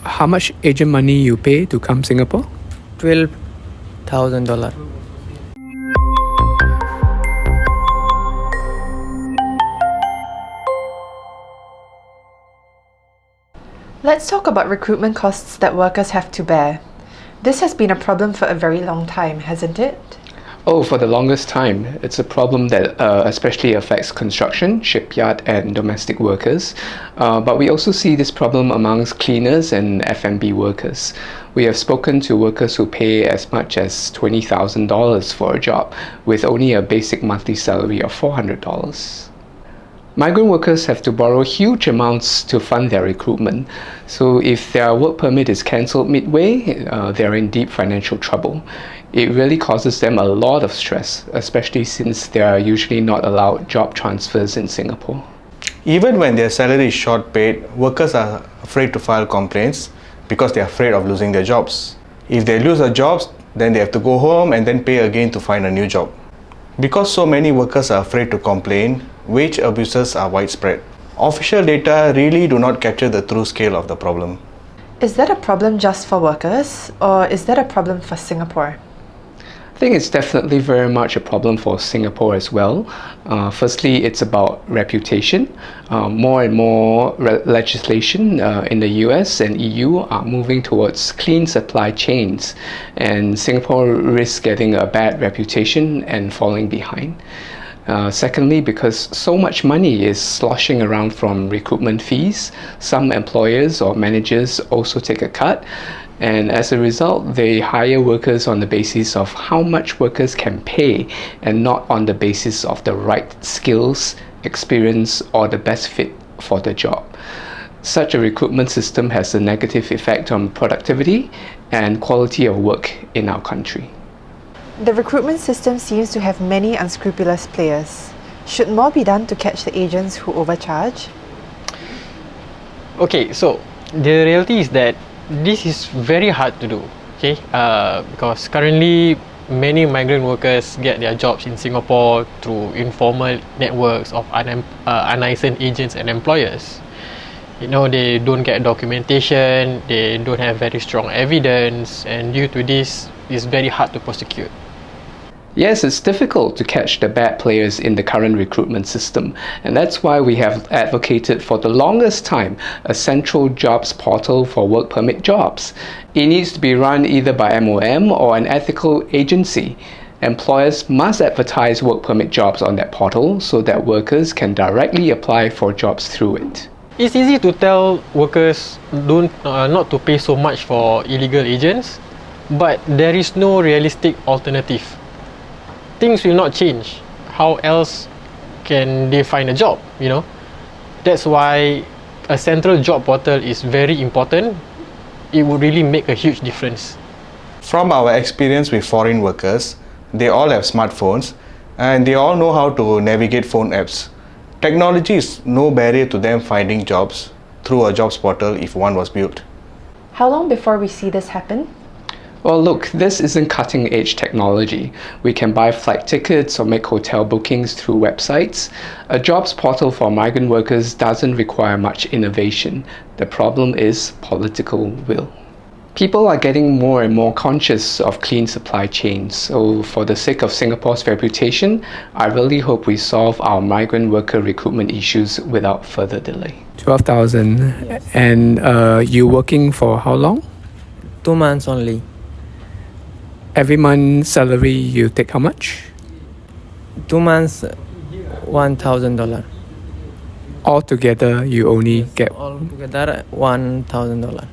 how much agent money you pay to come Singapore? $12,000. Let's talk about recruitment costs that workers have to bear. This has been a problem for a very long time, hasn't it? Oh, for the longest time. It's a problem that especially affects construction, shipyard, and domestic workers. But we also see this problem amongst cleaners and F&B workers. We have spoken to workers who pay as much as $20,000 for a job, with only a basic monthly salary of $400. Migrant workers have to borrow huge amounts to fund their recruitment. So if their work permit is cancelled midway, they're in deep financial trouble. It really causes them a lot of stress, especially since they are usually not allowed job transfers in Singapore. Even when their salary is short paid, workers are afraid to file complaints because they are afraid of losing their jobs. If they lose their jobs, then they have to go home and then pay again to find a new job. Because so many workers are afraid to complain, wage abuses are widespread. Official data really do not capture the true scale of the problem. Is that a problem just for workers, or is that a problem for Singapore? I think it's definitely very much a problem for Singapore as well. Firstly, it's about reputation. More and more legislation in the US and EU are moving towards clean supply chains, and Singapore risks getting a bad reputation and falling behind. Secondly, because so much money is sloshing around from recruitment fees, some employers or managers also take a cut. And as a result, they hire workers on the basis of how much workers can pay and not on the basis of the right skills, experience, or the best fit for the job. Such a recruitment system has a negative effect on productivity and quality of work in our country. The recruitment system seems to have many unscrupulous players. Should more be done to catch the agents who overcharge? Okay, so the reality is that this is very hard to do, okay? Because currently many migrant workers get their jobs in Singapore through informal networks of unlicensed agents and employers. You know, they don't get documentation, they don't have very strong evidence, and due to this, it's very hard to prosecute. Yes, it's difficult to catch the bad players in the current recruitment system, and that's why we have advocated for the longest time a central jobs portal for work permit jobs. It needs to be run either by MOM or an ethical agency. Employers must advertise work permit jobs on that portal so that workers can directly apply for jobs through it. It's easy to tell workers not to pay so much for illegal agents, but there is no realistic alternative. Things will not change. How else can they find a job, you know? That's why a central job portal is very important. It would really make a huge difference. From our experience with foreign workers, they all have smartphones and they all know how to navigate phone apps. Technology is no barrier to them finding jobs through a jobs portal if one was built. How long before we see this happen? Well, look, this isn't cutting-edge technology. We can buy flight tickets or make hotel bookings through websites. A jobs portal for migrant workers doesn't require much innovation. The problem is political will. People are getting more and more conscious of clean supply chains. So for the sake of Singapore's reputation, I really hope we solve our migrant worker recruitment issues without further delay. 12,000. Yes. And you working for how long? 2 months only. Every month salary you take how much? 2 months, $1,000. Altogether you only get Altogether $1,000.